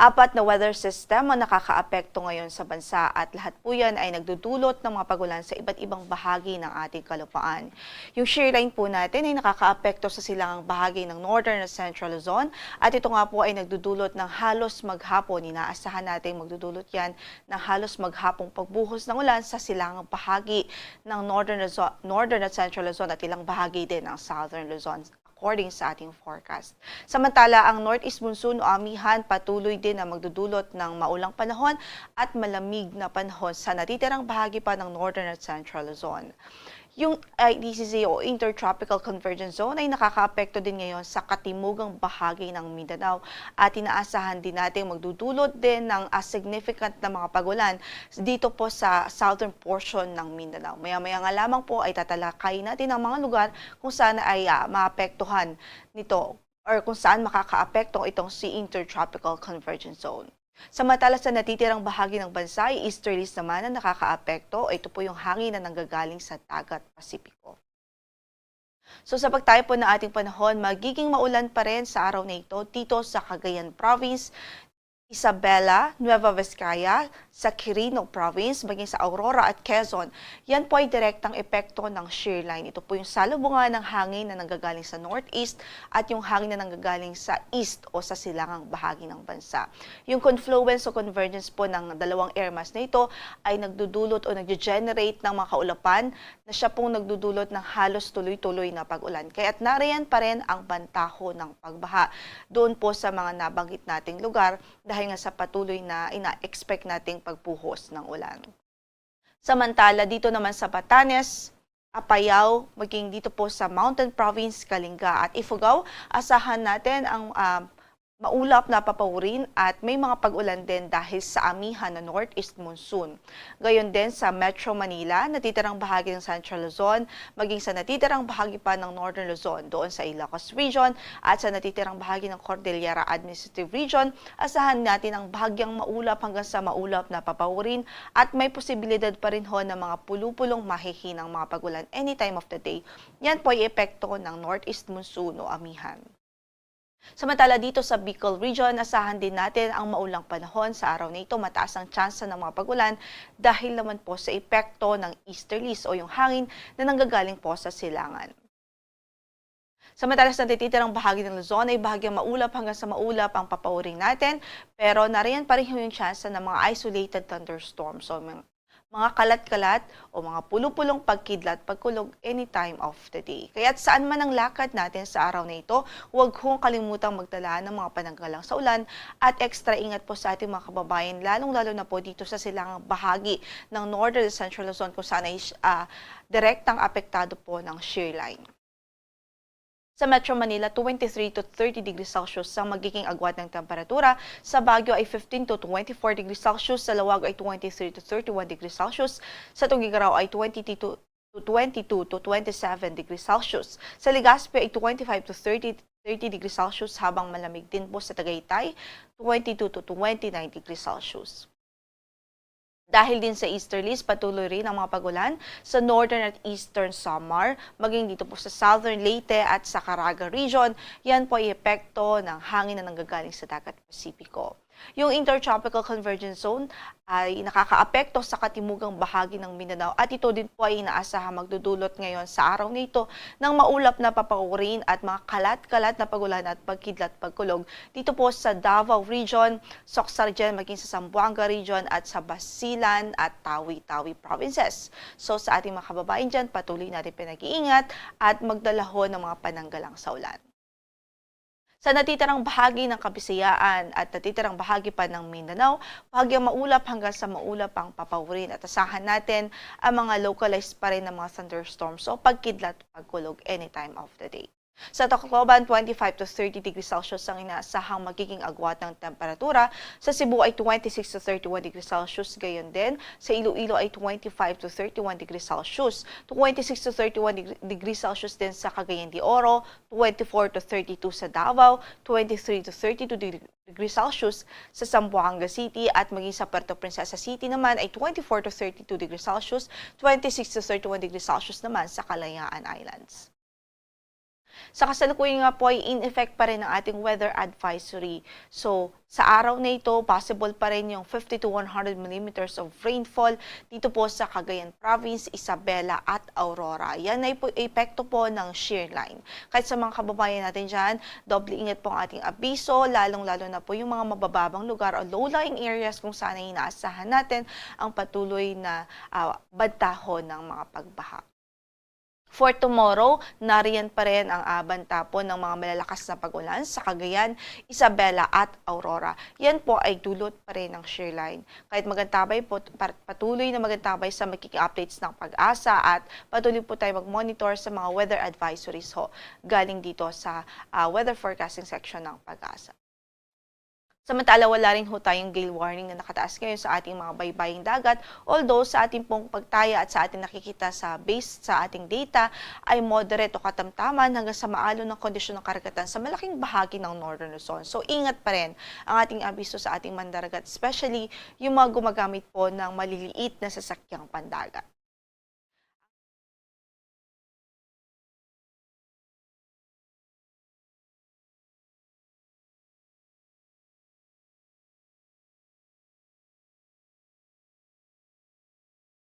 Apat na weather system ang nakakaapekto ngayon sa bansa at lahat po yan ay nagdudulot ng mga pagulan sa iba't ibang bahagi ng ating kalupaan. Yung shear line po natin ay nakakaapekto sa silangang bahagi ng Northern at Central Luzon at ito nga po ay nagdudulot ng halos maghapon. Inaasahan natin magdudulot yan ng halos maghapong pagbuhos ng ulan sa silangang bahagi ng Northern at Central Luzon at ilang bahagi din ng Southern Luzon, according sa ating forecast. Samantala, ang northeast monsoon o amihan patuloy din na magdudulot ng maulang panahon at malamig na panahon sa natitirang bahagi pa ng Northern at Central Luzon. Yung IDCZ o Intertropical Convergence Zone ay nakakaapekto din ngayon sa katimugang bahagi ng Mindanao at inaasahan din natin magdudulot din ng significant na mga pagulan dito po sa southern portion ng Mindanao. Maya-maya nga lamang po ay tatalakay natin ang mga lugar kung saan ay maapektuhan nito or kung saan makakaapekto itong si Intertropical Convergence Zone. Samantala sa natitirang bahagi ng bansa, easterlies naman ang nakakaapekto. Ito po yung hangin na nanggagaling sa dagat Pasipiko. So sa pagtayo po ng ating panahon, magiging maulan pa rin sa araw na ito dito sa Cagayan Province, Isabela, Nueva Vizcaya, sa Quirino Province, maging sa Aurora at Quezon. Yan po ay direktang epekto ng shear line. Ito po yung salubungan ng hangin na nanggagaling sa northeast at yung hangin na nanggagaling sa east o sa silangang bahagi ng bansa. Yung confluence o convergence po ng dalawang air mass na ito ay nagdudulot o nag-generate ng mga kaulapan na siya pong nagdudulot ng halos tuloy-tuloy na pag-ulan. Kaya't nariyan pa rin ang bantaho ng pagbaha doon po sa mga nabanggit nating lugar dahil nga sa patuloy na ina-expect nating pagpuhos ng ulan. Samantala, dito naman sa Batanes, Apayao, maging dito po sa Mountain Province, Kalinga at Ifugao, asahan natin ang maulap na papawirin at may mga pag-ulan din dahil sa amihan na northeast monsoon. Gayon din sa Metro Manila, natitirang bahagi ng Central Luzon, maging sa natitirang bahagi pa ng Northern Luzon, doon sa Ilocos Region at sa natitirang bahagi ng Cordillera Administrative Region, asahan natin ang bahagyang maulap hanggang sa maulap na papawirin at may posibilidad pa rin ho ng mga pulupulong mahihinang mga pag-ulan any time of the day. Yan po ay epekto ng northeast monsoon o amihan. Samantala dito sa Bicol Region, asahan din natin ang maulang panahon. Sa araw na ito, mataas ang tsansa ng mga pag-ulan dahil naman po sa epekto ng easterlies o yung hangin na nanggagaling po sa silangan. Samantala sa natitirang bahagi ng Luzon ay bahagyang maulap hanggang sa maulap ang papawirin natin, pero nariyan pa rin yung tsansa ng mga isolated thunderstorms. So mga kalat-kalat o mga pulupulong pagkidlat, pagkulog any time of the day. Kaya't saan man ang lakad natin sa araw na ito, huwag hong kalimutang magtala ng mga pananggalang sa ulan at extra ingat po sa ating mga kababayan, lalong-lalo na po dito sa silangang bahagi ng Northern and Central Luzon kung saan ay direktang apektado po ng shear line. Sa Metro Manila, 23 to 30 degrees Celsius ang magiging agwat ng temperatura. Sa Baguio ay 15 to 24 degrees Celsius. Sa Lawag ay 23 to 31 degrees Celsius. Sa Tugigaraw ay 22 to 27 degrees Celsius. Sa Legazpi ay 25 to 30 degrees Celsius habang malamig din po sa Tagaytay, 22 to 29 degrees Celsius. Dahil din sa easterlies, patuloy rin ang mga pagulan sa northern at eastern Samar, maging dito po sa southern Leyte at sa Caraga region. Yan po ay epekto ng hangin na nanggagaling sa dagat Pasipiko. Yung Intertropical Convergence Zone ay nakakaapekto sa katimugang bahagi ng Mindanao at ito din po ay inaasahang magdudulot ngayon sa araw na ito ng maulap na papawirin at mga kalat-kalat na pagulan at pagkidlat pagkulog dito po sa Davao Region, Soxargen, maging sa Zamboanga Region at sa Basilan at Tawi-Tawi Provinces. So sa ating mga kababayan dyan, patuloy natin pinag-iingat at magdalahon ng mga pananggalang sa ulan. Sa natitirang bahagi ng Kabisayaan at natitirang bahagi pa ng Mindanao, bahagyang maulap hanggang sa maulap ang papawirin at asahan natin ang mga localized pa rin ng mga thunderstorms o pagkidlat pagkulog any time of the day. Sa Tacloban, 25 to 30 degrees Celsius ang inaasahang magiging agwat ng temperatura. Sa Cebu ay 26 to 31 degrees Celsius, gayon din. Sa Iloilo ay 25 to 31 degrees Celsius, 26 to 31 degrees Celsius din sa Cagayan de Oro, 24 to 32 sa Davao, 23 to 32 degrees Celsius sa Zamboanga City at maging sa Puerto Princesa City naman ay 24 to 32 degrees Celsius, 26 to 31 degrees Celsius naman sa Kalayaan Islands. Sa kasalukuyan nga po ay in effect pa rin ang ating weather advisory. So, sa araw na ito, possible pa rin yung 50 to 100 millimeters of rainfall dito po sa Cagayan Province, Isabela at Aurora. Yan ay po epekto po ng shear line. Kahit sa mga kababayan natin dyan, doble ingat po ang ating abiso, lalong-lalo na po yung mga mabababang lugar o low-lying areas kung saan ay inaasahan natin ang patuloy na bantahon ng mga pagbaha. For tomorrow, nariyan pa rin ang banta po ng mga malalakas na pag-ulan sa Cagayan, Isabela at Aurora. Yan po ay dulot pa rin ng shear line. Kahit magantabay po, patuloy na magantabay sa magiging updates ng pag-asa at patuloy po tayo mag-monitor sa mga weather advisories ho galing dito sa weather forecasting section ng pag-asa. Samantala, wala rin ho tayong gale warning na nakataas ngayon sa ating mga baybaying dagat. Although sa ating pong pagtaya at sa ating nakikita sa base sa ating data ay moderate o katamtaman hanggang sa maalon ng kondisyon ng karagatan sa malaking bahagi ng Northern Luzon. So ingat pa rin ang ating abiso sa ating mandaragat, especially yung mga gumagamit po ng maliliit na sasakyang pandagat.